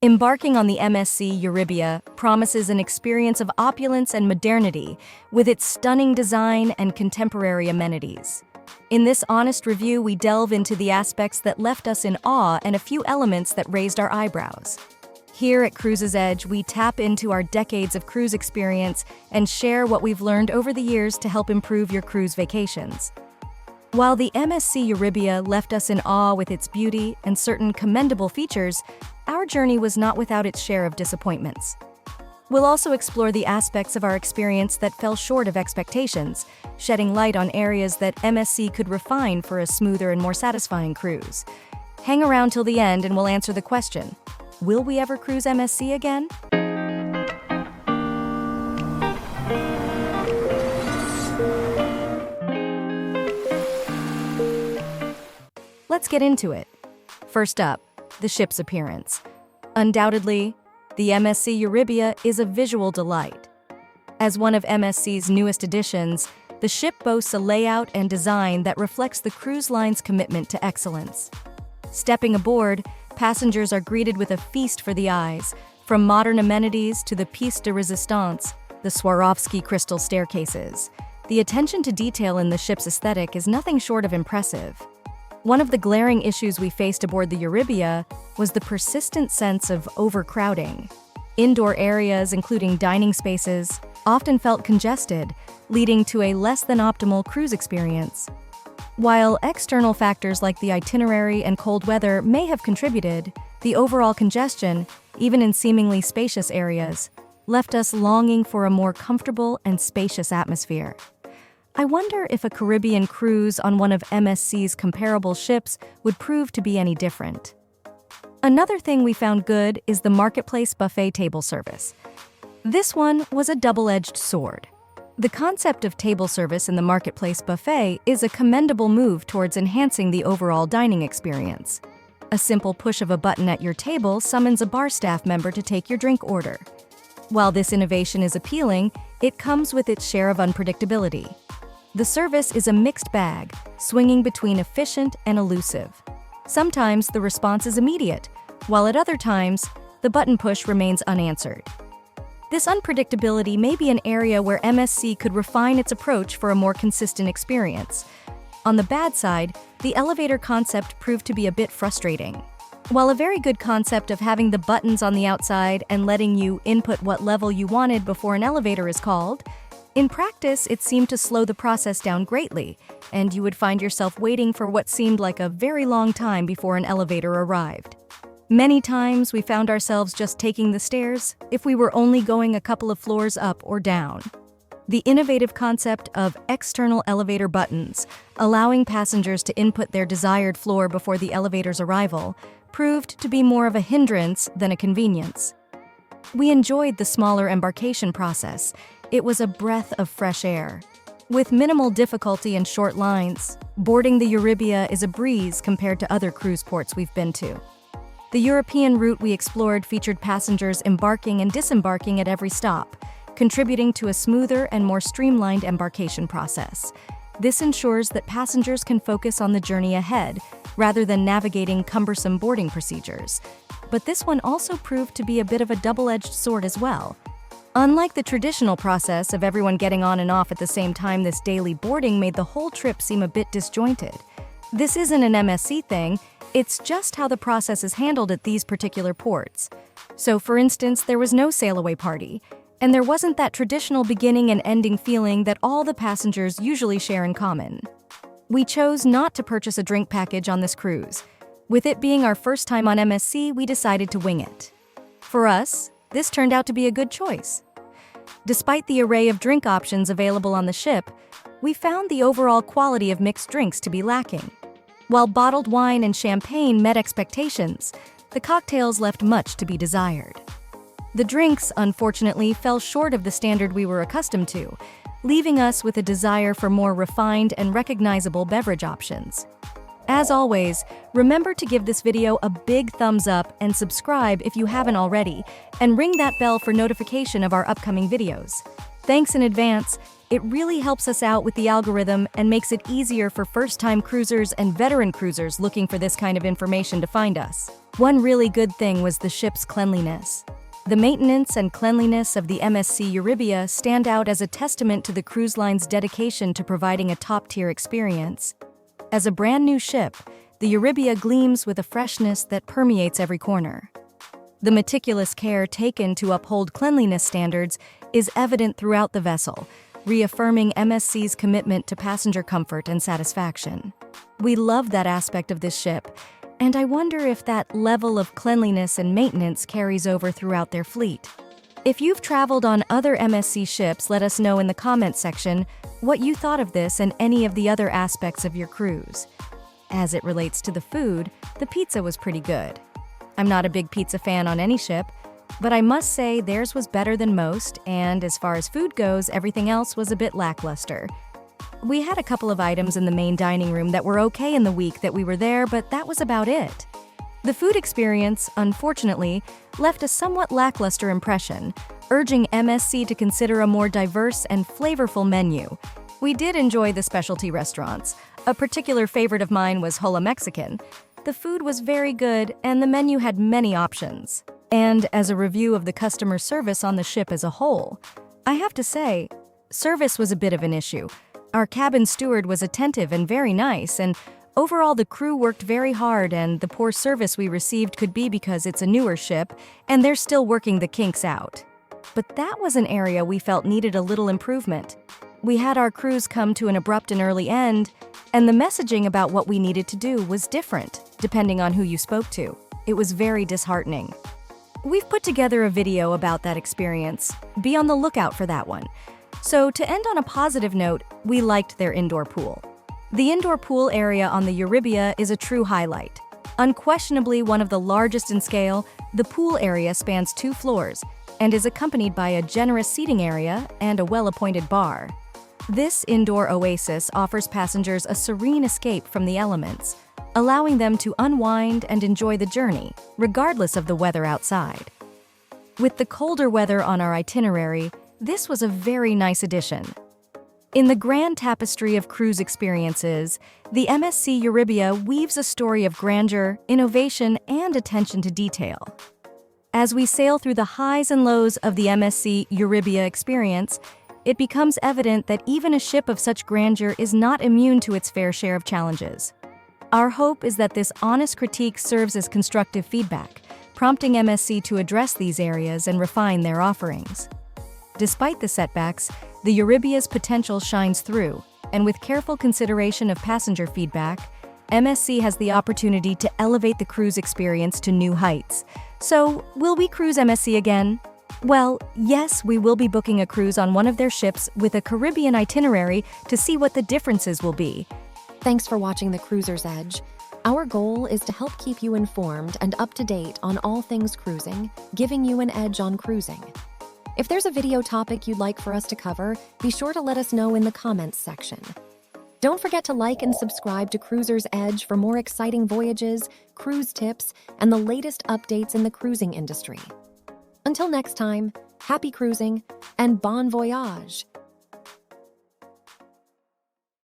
Embarking on the MSC EURIBIA promises an experience of opulence and modernity with its stunning design and contemporary amenities. In this honest review, we delve into the aspects that left us in awe and a few elements that raised our eyebrows. Here at Cruise's Edge, we tap into our decades of cruise experience and share what we've learned over the years to help improve your cruise vacations. While the MSC EURIBIA left us in awe with its beauty and certain commendable features, our journey was not without its share of disappointments. We'll also explore the aspects of our experience that fell short of expectations, shedding light on areas that MSC could refine for a smoother and more satisfying cruise. Hang around till the end and we'll answer the question, will we ever cruise MSC again? Let's get into it. First up, the ship's appearance. Undoubtedly, the MSC EURIBIA is a visual delight. As one of MSC's newest additions, the ship boasts a layout and design that reflects the cruise line's commitment to excellence. Stepping aboard, passengers are greeted with a feast for the eyes, from modern amenities to the pièce de résistance, the Swarovski crystal staircases. The attention to detail in the ship's aesthetic is nothing short of impressive. One of the glaring issues we faced aboard the EURIBIA was the persistent sense of overcrowding. Indoor areas, including dining spaces, often felt congested, leading to a less than optimal cruise experience. While external factors like the itinerary and cold weather may have contributed, the overall congestion, even in seemingly spacious areas, left us longing for a more comfortable and spacious atmosphere. I wonder if a Caribbean cruise on one of MSC's comparable ships would prove to be any different. Another thing we found good is the marketplace buffet table service. This one was a double-edged sword. The concept of table service in the marketplace buffet is a commendable move towards enhancing the overall dining experience. A simple push of a button at your table summons a bar staff member to take your drink order. While this innovation is appealing, it comes with its share of unpredictability. The service is a mixed bag, swinging between efficient and elusive. Sometimes the response is immediate, while at other times, the button push remains unanswered. This unpredictability may be an area where MSC could refine its approach for a more consistent experience. On the bad side, the elevator concept proved to be a bit frustrating. While a very good concept of having the buttons on the outside and letting you input what level you wanted before an elevator is called, in practice, it seemed to slow the process down greatly, and you would find yourself waiting for what seemed like a very long time before an elevator arrived. Many times, we found ourselves just taking the stairs if we were only going a couple of floors up or down. The innovative concept of external elevator buttons, allowing passengers to input their desired floor before the elevator's arrival, proved to be more of a hindrance than a convenience. We enjoyed the smaller embarkation process. It was a breath of fresh air. With minimal difficulty and short lines, boarding the EURIBIA is a breeze compared to other cruise ports we've been to. The European route we explored featured passengers embarking and disembarking at every stop, contributing to a smoother and more streamlined embarkation process. This ensures that passengers can focus on the journey ahead, rather than navigating cumbersome boarding procedures. But this one also proved to be a bit of a double-edged sword as well. Unlike the traditional process of everyone getting on and off at the same time, this daily boarding made the whole trip seem a bit disjointed. This isn't an MSC thing, it's just how the process is handled at these particular ports. So for instance, there was no sail-away party, and there wasn't that traditional beginning and ending feeling that all the passengers usually share in common. We chose not to purchase a drink package on this cruise. With it being our first time on MSC, we decided to wing it. For us, this turned out to be a good choice. Despite the array of drink options available on the ship, we found the overall quality of mixed drinks to be lacking. While bottled wine and champagne met expectations, the cocktails left much to be desired. The drinks, unfortunately, fell short of the standard we were accustomed to, leaving us with a desire for more refined and recognizable beverage options. As always, remember to give this video a big thumbs up and subscribe if you haven't already, and ring that bell for notification of our upcoming videos. Thanks in advance. It really helps us out with the algorithm and makes it easier for first-time cruisers and veteran cruisers looking for this kind of information to find us. One really good thing was the ship's cleanliness. The maintenance and cleanliness of the MSC EURIBIA stand out as a testament to the cruise line's dedication to providing a top-tier experience. As a brand new ship, the EURIBIA gleams with a freshness that permeates every corner. The meticulous care taken to uphold cleanliness standards is evident throughout the vessel, reaffirming MSC's commitment to passenger comfort and satisfaction. We love that aspect of this ship, and I wonder if that level of cleanliness and maintenance carries over throughout their fleet. If you've traveled on other MSC ships, let us know in the comments section what you thought of this and any of the other aspects of your cruise. As it relates to the food, the pizza was pretty good. I'm not a big pizza fan on any ship, but I must say theirs was better than most, and as far as food goes, everything else was a bit lackluster. We had a couple of items in the main dining room that were okay in the week that we were there, but that was about it. The food experience, unfortunately, left a somewhat lackluster impression, urging MSC to consider a more diverse and flavorful menu. We did enjoy the specialty restaurants. A particular favorite of mine was Hola Mexican. The food was very good, and the menu had many options. And as a review of the customer service on the ship as a whole, I have to say, service was a bit of an issue. Our cabin steward was attentive and very nice, and overall the crew worked very hard, and the poor service we received could be because it's a newer ship and they're still working the kinks out. But that was an area we felt needed a little improvement. We had our cruise come to an abrupt and early end, and the messaging about what we needed to do was different, depending on who you spoke to. It was very disheartening. We've put together a video about that experience. Be on the lookout for that one. So to end on a positive note, we liked their indoor pool. The indoor pool area on the EURIBIA is a true highlight. Unquestionably one of the largest in scale, the pool area spans 2 floors and is accompanied by a generous seating area and a well-appointed bar. This indoor oasis offers passengers a serene escape from the elements, allowing them to unwind and enjoy the journey, regardless of the weather outside. With the colder weather on our itinerary, this was a very nice addition. In the grand tapestry of cruise experiences, the MSC EURIBIA weaves a story of grandeur, innovation, and attention to detail. As we sail through the highs and lows of the MSC EURIBIA experience, it becomes evident that even a ship of such grandeur is not immune to its fair share of challenges. Our hope is that this honest critique serves as constructive feedback, prompting MSC to address these areas and refine their offerings. Despite the setbacks, the EURIBIA's potential shines through, and with careful consideration of passenger feedback, MSC has the opportunity to elevate the cruise experience to new heights. So, will we cruise MSC again? Well, yes, we will be booking a cruise on one of their ships with a Caribbean itinerary to see what the differences will be. Thanks for watching The Cruiser's Edge. Our goal is to help keep you informed and up to date on all things cruising, giving you an edge on cruising. If there's a video topic you'd like for us to cover, be sure to let us know in the comments section. Don't forget to like and subscribe to Cruiser's Edge for more exciting voyages, cruise tips, and the latest updates in the cruising industry. Until next time, happy cruising and bon voyage!